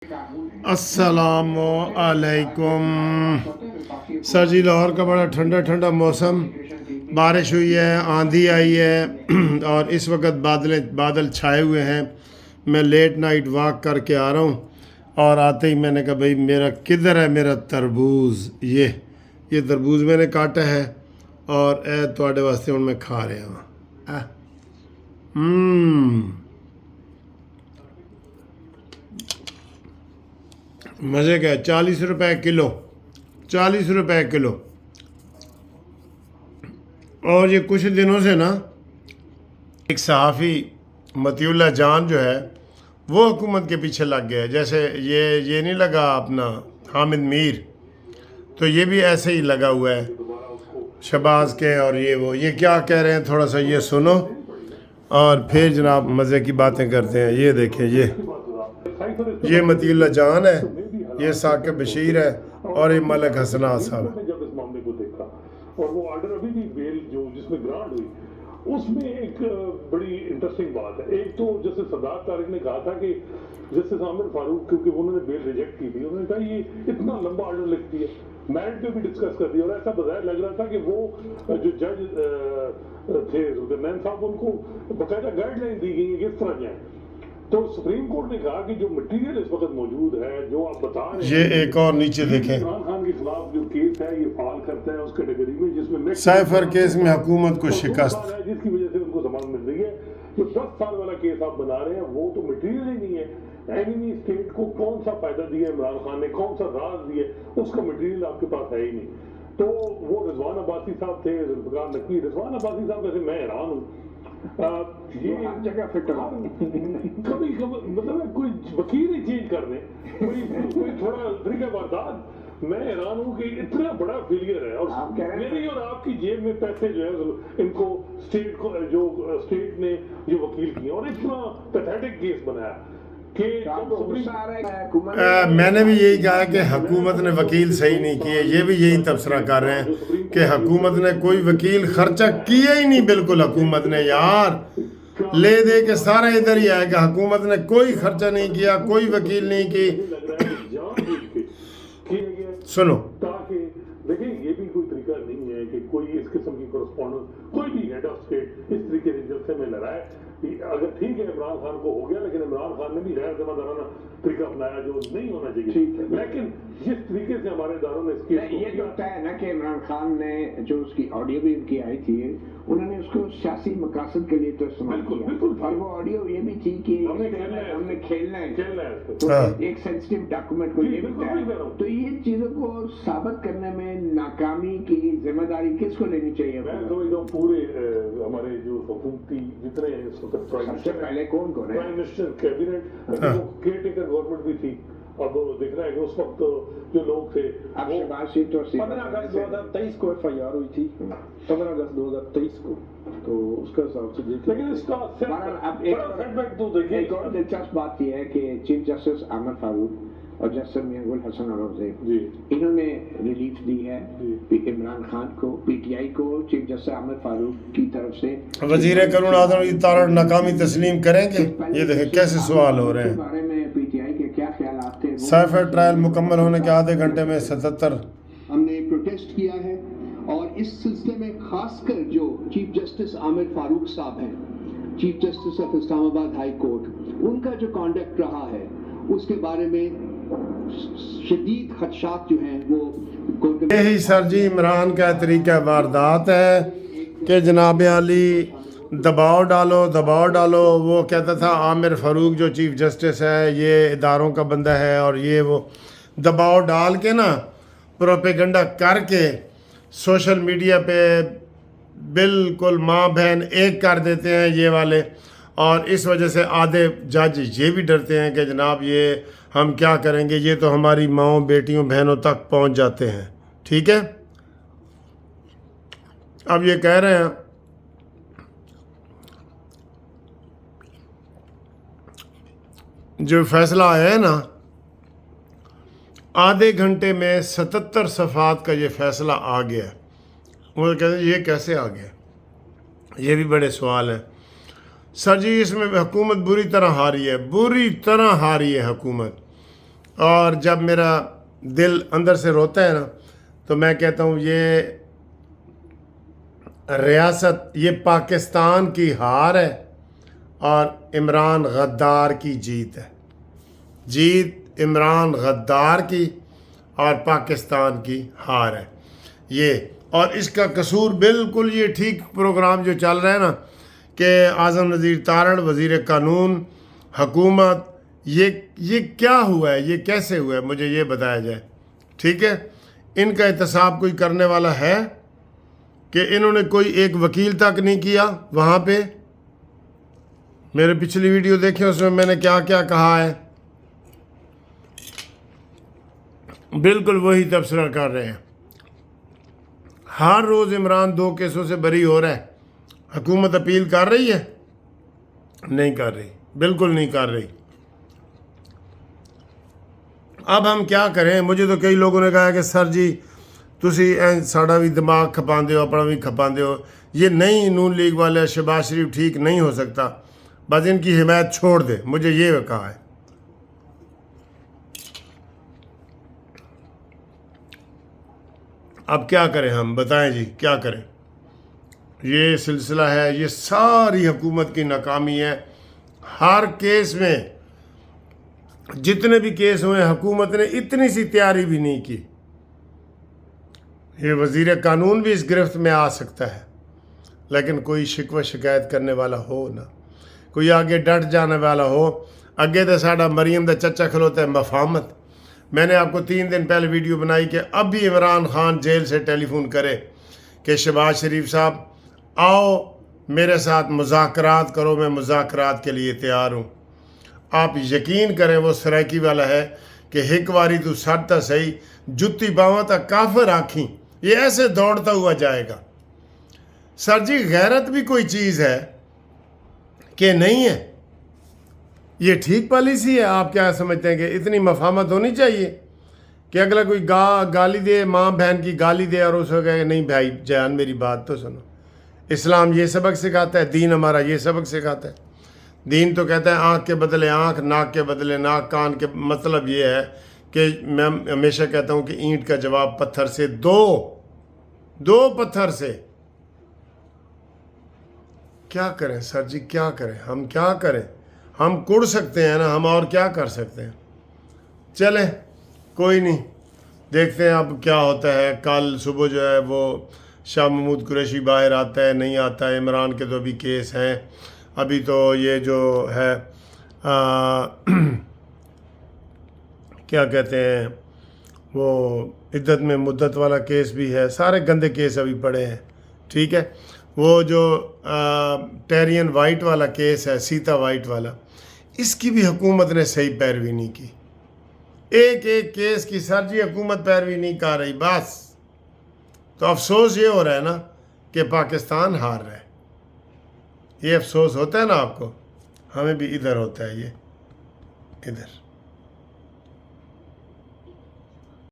अस्सलाम वालेकुम। सर जी, लाहौर का बड़ा ठंडा ठंडा मौसम, बारिश हुई है, आंधी आई है और इस वक्त बादल छाए हुए हैं। मैं लेट नाइट वॉक करके आ रहा हूँ और आते ही मैंने कहा भाई मेरा किधर है मेरा तरबूज। ये तरबूज मैंने काटा है और थोड़े वास्ते हूँ मैं खा रहा हूँ। मज़े का 40 रुपए किलो, 40 रुपए किलो। और ये कुछ दिनों से ना एक सहाफ़ी मतीउल्लाह जान जो है वो हुकूमत के पीछे लग गया है। जैसे ये नहीं लगा अपना हामिद मीर, तो ये भी ऐसे ही लगा हुआ है शहबाज के। और ये क्या कह रहे हैं थोड़ा सा ये सुनो और फिर जनाब मज़े की बातें करते हैं। ये देखें, ये मतीउल्लाह जान है, ये साकिब बशीर है और ये मलिक हसना साहब। जब इस मामले को देखा और वो ऑर्डर अभी भी बेल जो जिसमें ग्रांट हुई, उसमें एक बड़ी इंटरेस्टिंग बात है। एक तो जैसे सरदार तारिक ने कहा था कि जैसे आमिर फारूक, क्योंकि उन्होंने बेल रिजेक्ट की थी, उन्होंने कहा ये इतना लंबा ऑर्डर लिखती है, मेरिट पे भी डिस्कस कर दिया। और ऐसा बजाय लग रहा था कि वो जो जज थे जुल्करनैन साहब, उनको बाकायदा गाइडलाइन दी गई है कि इस तरह जाए। तो सुप्रीम कोर्ट ने कहा कि जो मटेरियल इस वक्त मौजूद है, जो आप बता रहे हैं, ये एक और नीचे देखें, इमरान खान के खिलाफ जो केस है ये फाल करता है उस कैटेगरी में जिसमें साइफर केस में हुकूमत को शिकस्त, है, जिसकी वजह से उनको जमानत मिल रही है। जो 10 साल वाला केस आप बना रहे हैं वो तो मटेरियल ही नहीं है। एनिमी स्टेट को कौन सा फायदा दिया इमरान खान ने, कौन सा राज दिया, उसका मटेरियल आपके पास है ही नहीं। तो वो रिजवान अब्बासी साहब थे, जुल्फिकार नकवी। रिजवान अब्बासी साहब वैसे मैं हैरान हूँ, ये हर जगह फिट कभी मतलब कोई वकील ही चेंज कर दे, कोई थोड़ा तरीका वारदात। मैं हैरान हूँ कि इतना बड़ा फेलियर है। और मेरी और आपकी जेब में पैसे जो है इनको स्टेट को, जो स्टेट ने जो वकील किए, और इतना पैथेटिक केस बनाया कि मैंने भी यही कहा कि हुकूमत ने वकील सही नहीं किए। ये भी यही तबसरा कर रहे हैं कि हुकूमत ने कोई वकील खर्चा किया ही नहीं। बिल्कुल हुकूमत ने यार ले दे के सारा इधर ही आएगा। हुकूमत ने कोई खर्चा नहीं किया, कोई वकील नहीं की। सुनो, ताकि देखिए ये भी कोई तरीका नहीं है कि कोई इस किस्म की कोरस्पॉन्डेंस कोई भी हेड ऑफ स्टेट इस तरीके से जलसे में लड़ाए। अगर ठीक है इमरान खान को हो गया, लेकिन इमरान खान ने भी गैर जिम्मेदाराना तरीका अपनाया जो नहीं होना चाहिए। लेकिन जिस तरीके से हमारे इदारों ने इसकी ये तो तय है ना कि इमरान खान ने जो उसकी ऑडियो भी उनकी आई थी, उन्होंने उसको सियासी मकासद के लिए तो इस्तेमाल किया। बिल्कुल। और वो ऑडियो ये भी थी कि हमने खेलना है तो एक सेंसिटिव डॉक्यूमेंट को ये बताया। तो ये चीजों को साबित करने में नाकामी की जिम्मेदारी किसको लेनी चाहिए? मैं तो एकदम पूरे हमारे जो हुकूमती जितने सबसे पहले कौन है? Prime minister, cabinet, care taker government भी थी। अब दिख रहा है कि उस वक्त जो लोग थे, 15 अगस्त 2023 को FIR हुई थी, 15 अगस्त 2023 को। तो उसका हिसाब से देखिए, लेकिन इसका अब सेटबैक तो देखिए। एक और दिलचस्प बात यह है कि चीफ जस्टिस आमिर फारूक और जस्टिस मियां हसन औरंगजेब, इन्होंने रिलीफ दी है इमरान खान को, PTI को, चीफ जस्टिस आमिर फारूक की तरफ से। वजीर करुण आजम की तारड़ नाकामी तस्लीम करेंगे। ये देखें कैसे सवाल हो रहे हैं। बारे में PTI के क्या ख्यालात थे? साइफर ट्रायल मुकम्मल होने के आधे घंटे में 77 हमने प्रोटेस्ट किया है। और इस सिलसिले में खासकर जो चीफ जस्टिस आमिर फारूक साहब हैं, chief justice of Islamabad high court, उनका जो कॉन्डक्ट रहा है उसके बारे में शदीद खदशात जो हैं वो यही सर जी इमरान का तरीका वारदात है कि जनाब अली दबाव डालो दबाव डालो। वो कहता था आमिर फारूक जो चीफ जस्टिस है ये इदारों का बंदा है, और ये वो दबाव डाल के ना प्रोपेगेंडा करके सोशल मीडिया पे बिल्कुल माँ बहन एक कर देते हैं ये वाले। और इस वजह से आधे जज ये भी डरते हैं कि जनाब ये हम क्या करेंगे, ये तो हमारी माँओं बेटियों बहनों तक पहुंच जाते हैं। ठीक है, अब ये कह रहे हैं जो फैसला आया है ना, आधे घंटे में 77 सफ़ात का ये फैसला आ गया। वो कहते हैं ये कैसे आ गया, ये भी बड़े सवाल हैं। सर जी इसमें हुकूमत बुरी तरह हारी है, बुरी तरह हारी है हुकूमत। اور جب میرا دل اندر سے روتا ہے نا تو میں کہتا ہوں یہ ریاست، یہ پاکستان کی ہار ہے اور عمران غدار کی جیت ہے. جیت عمران غدار کی اور پاکستان کی ہار ہے یہ. اور اس کا قصور بالکل یہ ٹھیک پروگرام جو چل رہا ہے نا کہ اعظم نذیر تارڑ وزیر قانون حکومت، یہ کیا ہوا ہے، یہ کیسے ہوا ہے، مجھے یہ بتایا جائے. ٹھیک ہے، ان کا احتساب کوئی کرنے والا ہے کہ انہوں نے کوئی ایک وکیل تک نہیں کیا وہاں پہ. میرے پچھلی ویڈیو دیکھیں، اس میں نے کیا کیا کہا ہے، بالکل وہی تبصرہ کر رہے ہیں. ہر روز عمران 2 کیسوں سے بری ہو رہا ہے. حکومت اپیل کر رہی ہے؟ نہیں کر رہی، بالکل نہیں کر رہی. اب ہم کیا کریں؟ مجھے تو کئی لوگوں نے کہا کہ سر جی تسی ساڑا بھی دماغ کھپاندے ہو، اپنا بھی کھپاندے ہو. یہ نہیں نون لیگ والے شہباز شریف ٹھیک نہیں ہو سکتا، بس ان کی حمایت چھوڑ دے، مجھے یہ کہا ہے. اب کیا کریں ہم، بتائیں جی کیا کریں؟ یہ سلسلہ ہے، یہ ساری حکومت کی ناکامی ہے. ہر کیس میں، جتنے بھی کیس ہوئے حکومت نے اتنی سی تیاری بھی نہیں کی. یہ وزیر قانون بھی اس گرفت میں آ سکتا ہے، لیکن کوئی شکوہ شکایت کرنے والا ہو نا، کوئی آگے ڈٹ جانے والا ہو. اگے تو ساڑا مریم دا چچا کھلوتا ہے مفاہمت. میں نے آپ کو 3 دن پہلے ویڈیو بنائی کہ اب بھی عمران خان جیل سے ٹیلی فون کرے کہ شہباز شریف صاحب آؤ میرے ساتھ مذاکرات کرو، میں مذاکرات کے لیے تیار ہوں. آپ یقین کریں وہ سرائکی والا ہے کہ ہک واری تو سڑتا صحیح جتی باواں تا کافر آکھیں، یہ ایسے دوڑتا ہوا جائے گا. سر جی غیرت بھی کوئی چیز ہے کہ نہیں ہے؟ یہ ٹھیک پالیسی ہے؟ آپ کیا سمجھتے ہیں کہ اتنی مفاہمت ہونی چاہیے کہ اگلا کوئی گالی دے، ماں بہن کی گالی دے اور اس کو کہے کہ نہیں بھائی جان میری بات تو سنو. اسلام یہ سبق سکھاتا ہے، دین ہمارا یہ سبق سکھاتا ہے. دین تو کہتا ہے آنکھ کے بدلے آنکھ، ناک کے بدلے ناک، کان کے. مطلب یہ ہے کہ میں ہمیشہ کہتا ہوں کہ اینٹ کا جواب پتھر سے دو پتھر سے. کیا کریں سر جی، کیا کریں ہم، کیا کریں ہم؟ کڑ سکتے ہیں نا ہم، اور کیا کر سکتے ہیں؟ چلیں کوئی نہیں، دیکھتے ہیں اب کیا ہوتا ہے. کل صبح جو ہے وہ شاہ محمود قریشی باہر آتا ہے نہیں آتا ہے. عمران کے تو ابھی کیس ہیں. ابھی تو یہ جو ہے کیا کہتے ہیں وہ عدت میں مدت والا کیس بھی ہے. سارے گندے کیس ابھی پڑے ہیں. ٹھیک ہے، وہ جو ٹیرین وائٹ والا کیس ہے، سیتا وائٹ والا، اس کی بھی حکومت نے صحیح پیروی نہیں کی. ایک کیس کی سر جی حکومت پیروی نہیں کر رہی بس. تو افسوس یہ ہو رہا ہے نا کہ پاکستان ہار رہا ہے. یہ افسوس ہوتا ہے نا آپ کو، ہمیں بھی ادھر ہوتا ہے، یہ ادھر.